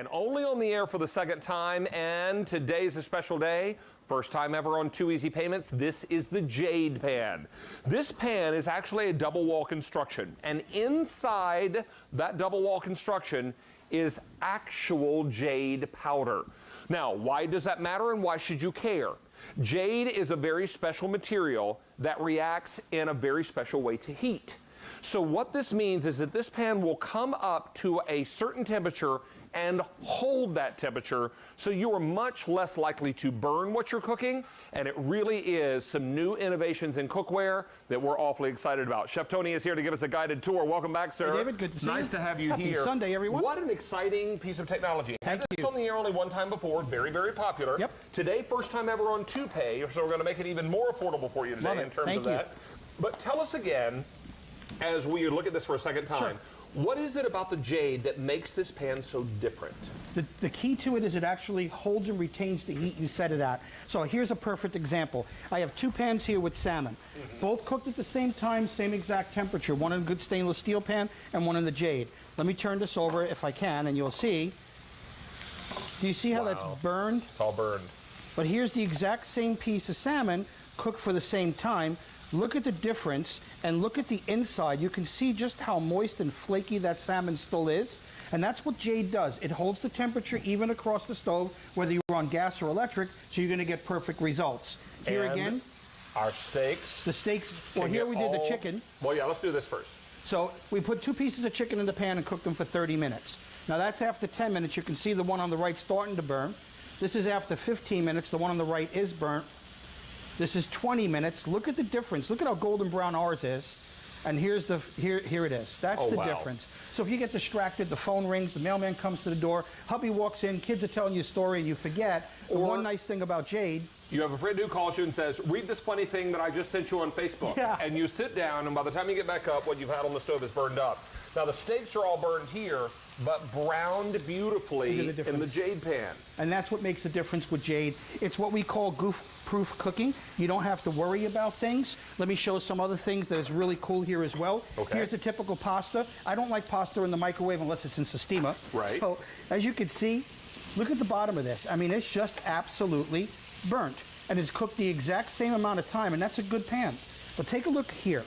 and only on the air for the second time, and today's a special day. First time ever on 2 Easy Payments. This is the Jade Pan. This pan is actually a double wall construction, and inside that double wall construction is actual jade powder. Now, why does that matter and why should you care? Jade is a very special material that reacts in a very special way to heat. So what this means is that this pan will come up to a certain temperature and hold that temperature, so you are much less likely to burn what you're cooking, and it really is some new innovations in cookware that we're awfully excited about. Chef Tony is here to give us a guided tour. Welcome back, sir. Hey, David, good to see you. Nice to have you Happy here. Happy Sunday, everyone. What an exciting piece of technology. Thank Had this you. on the air only one time before, very, very popular. Yep. Today, first time ever on 2Pay, so we're going to make it even more affordable for you today in terms of that. But tell us again, as we look at this for a second time, what is it about the Jade that makes this pan so different? The key to it is it actually holds and retains the heat you set it at. So here's a perfect example. I have two pans here with salmon, both cooked at the same time, same exact temperature, one in a good stainless steel pan and one in the Jade. Let me turn this over if I can, and you'll see. Do you see how that's burned? It's all burned. But here's the exact same piece of salmon cooked for the same time. Look at the difference and look at the inside. You can see just how moist and flaky that salmon still is. And that's what Jade does. It holds the temperature even across the stove, whether you're on gas or electric, so you're going to get perfect results. Here and again, our steaks. the steaks, well, here we did the chicken. Well, yeah, let's do this first. So we put 2 pieces of chicken in the pan and cooked them for 30 minutes. Now that's after 10 minutes. You can see the one on the right starting to burn. This is after 15 minutes. The one on the right is burnt. This is 20 minutes. Look at the difference. Look at how golden brown ours is. And here's the here it is. That's the difference. So if you get distracted, the phone rings, the mailman comes to the door, hubby walks in, kids are telling you a story and you forget. The one nice thing about Jade, you have a friend who calls you and says, read this funny thing that I just sent you on Facebook. Yeah. And you sit down, and by the time you get back up, what you've had on the stove is burned up. Now, the steaks are all burned here, but browned beautifully in the Jade pan. And that's what makes the difference with Jade. It's what we call goof-proof cooking. You don't have to worry about things. Let me show some other things that is really cool here as well. Okay. Here's a typical pasta. I don't like pasta in the microwave unless it's in steamer. Right. So, as you can see, look at the bottom of this. I mean, it's just absolutely burnt. And it's cooked the exact same amount of time, and that's a good pan. But take a look here.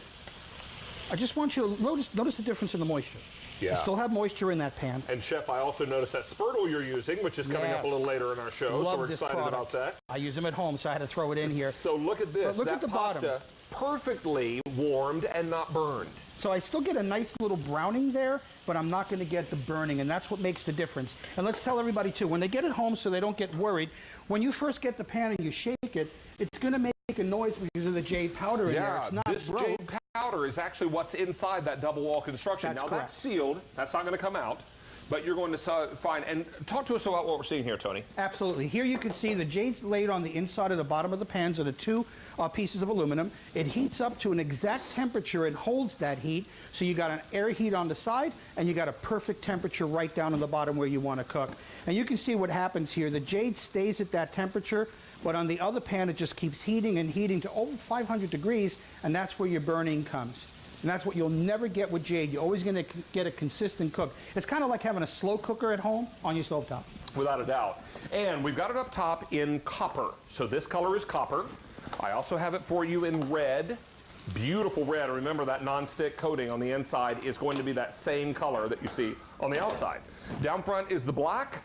I just want you to notice the difference in the moisture. Yeah. You still have moisture in that pan. And Chef, I also noticed that spurtle you're using, which is coming up a little later in our show, so we're excited about that. I use them at home, so I had to throw it in here. So look at this. Look at the pasta, perfectly warmed and not burned. So I still get a nice little browning there, but I'm not going to get the burning, and that's what makes the difference. And let's tell everybody, too, when they get it home so they don't get worried, when you first get the pan and you shake it, it's going to make a noise because of the Jade powder in there. It's not this Jade powder is actually what's inside that double wall construction. That's now, correct. that's sealed. That's not going to come out. But you're going to find, and talk to us about what we're seeing here, Tony. Absolutely. Here you can see the Jade's laid on the inside of the bottom of the pans of the 2 pieces of aluminum. It heats up to an exact temperature and holds that heat. So you got an air heat on the side, and you got a perfect temperature right down on the bottom where you want to cook. And you can see what happens here. The Jade stays at that temperature, but on the other pan it just keeps heating and heating to over 500 degrees, and that's where your burning comes. And that's what you'll never get with Jade. You're always going to get a consistent cook. It's kind of like having a slow cooker at home on your stovetop. Without a doubt. And we've got it up top in copper. So this color is copper. I also have it for you in red. Beautiful red. Remember, that non-stick coating on the inside is going to be that same color that you see on the outside. Down front is the black.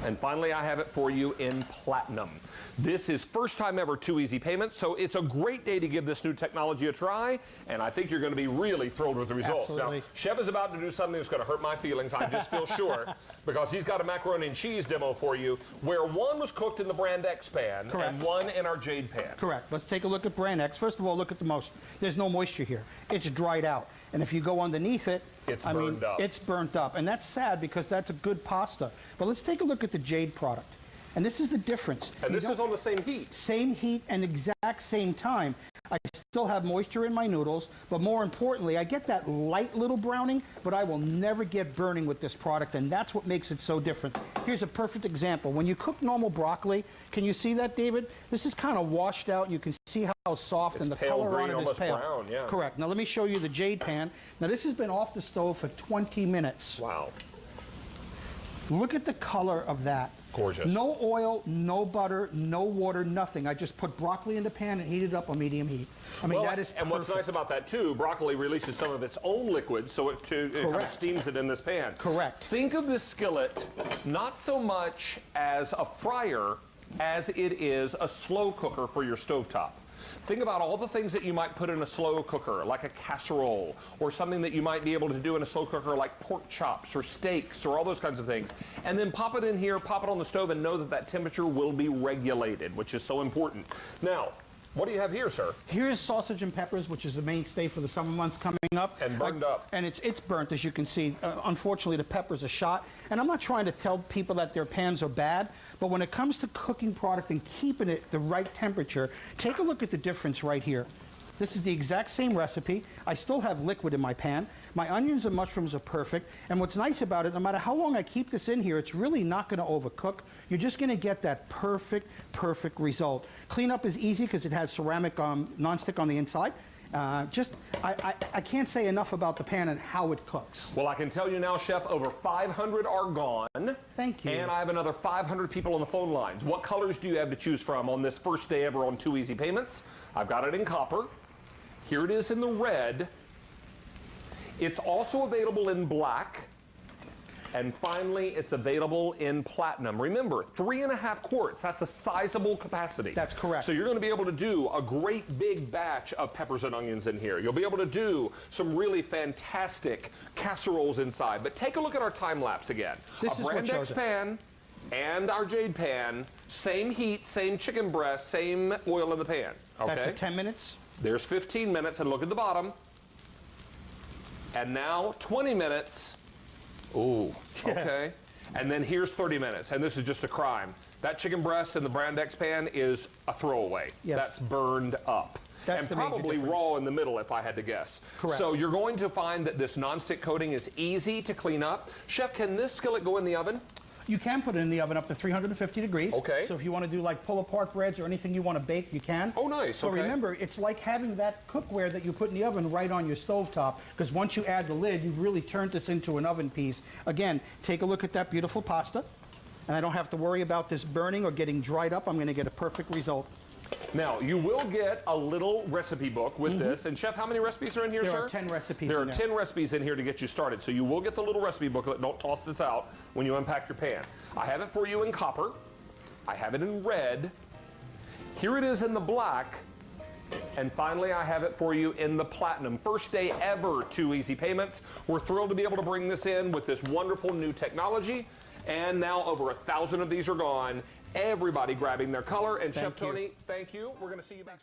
And finally, I have it for you in platinum. This is first time ever 2 Easy Payments, so it's a great day to give this new technology a try, and I think you're going to be really thrilled with the results. Absolutely. Now, Chef is about to do something that's going to hurt my feelings, I just feel sure, because he's got a macaroni and cheese demo for you, where one was cooked in the Brand X pan and one in our Jade pan. Correct. Let's take a look at Brand X. First of all, look at the moisture. There's no moisture here. It's dried out. And if you go underneath it, it's burned up. It's burnt up. And that's sad because that's a good pasta. But let's take a look at the Jade product. And this is the difference. And this is on the same heat. Same heat and exact same time. I still have moisture in my noodles, but more importantly, I get that light little browning, but I will never get burning with this product, and that's what makes it so different. Here's a perfect example. When you cook normal broccoli, can you see that, David? This is kind of washed out, and you can see how soft and the color on it is pale. Brown, yeah. Correct. Now let me show you the Jade pan. Now this has been off the stove for 20 minutes. Wow. Look at the color of that. Gorgeous. No oil, no butter, no water, nothing. I just put broccoli in the pan and heated up on medium heat. I mean, that is perfect. And what's nice about that, too, broccoli releases some of its own liquid, so it kind of steams it in this pan. Correct. Think of this skillet not so much as a fryer as it is a slow cooker for your stovetop. Think about all the things that you might put in a slow cooker, like a casserole, or something that you might be able to do in a slow cooker like pork chops or steaks or all those kinds of things. And then pop it in here, pop it on the stove, and know that that temperature will be regulated, which is so important. Now, what do you have here, sir? Here's sausage and peppers, which is the mainstay for the summer months coming up. And burned up. And it's burnt, as you can see. Unfortunately, the peppers are shot. And I'm not trying to tell people that their pans are bad, but when it comes to cooking product and keeping it the right temperature, take a look at the difference right here. This is the exact same recipe. I still have liquid in my pan. My onions and mushrooms are perfect. And what's nice about it, no matter how long I keep this in here, it's really not going to overcook. You're just going to get that perfect, perfect result. Cleanup is easy because it has ceramic nonstick on the inside. I can't say enough about the pan and how it cooks. Well, I can tell you now, Chef, over 500 are gone. Thank you. And I have another 500 people on the phone lines. What colors do you have to choose from on this first day ever on 2 Easy Payments? I've got it in copper. Here it is in the red. It's also available in black. And finally, it's available in platinum. Remember, 3.5 quarts, that's a sizable capacity. That's correct. So you're going to be able to do a great big batch of peppers and onions in here. You'll be able to do some really fantastic casseroles inside. But take a look at our time lapse again. This is Brand X pan and our Jade pan, same heat, same chicken breast, same oil in the pan. Okay? That's at 10 minutes. There's 15 minutes, and look at the bottom. And now 20 minutes. Ooh, okay. And then here's 30 minutes, and this is just a crime. That chicken breast in the Brand X pan is a throwaway. Yes. That's burned up. That's and probably raw in the middle, if I had to guess. Correct. So you're going to find that this nonstick coating is easy to clean up. Chef, can this skillet go in the oven? You can put it in the oven up to 350 degrees. Okay. So if you want to do like pull-apart breads or anything you want to bake, you can. Oh, nice. So okay. remember, it's like having that cookware that you put in the oven right on your stovetop, because once you add the lid, you've really turned this into an oven piece. Again, take a look at that beautiful pasta, and I don't have to worry about this burning or getting dried up. I'm going to get a perfect result. Now, you will get a little recipe book with this. And Chef, how many recipes are in here, sir? There are 10 recipes There in are there. 10 recipes in here to get you started. So you will get the little recipe booklet. Don't toss this out when you unpack your pan. I have it for you in copper. I have it in red. Here it is in the black. And finally, I have it for you in the platinum. First day ever, 2 Easy Payments. We're thrilled to be able to bring this in with this wonderful new technology. And now over 1,000 of these are gone. Everybody grabbing their color. And Chef Tony, thank you. We're going to see you back.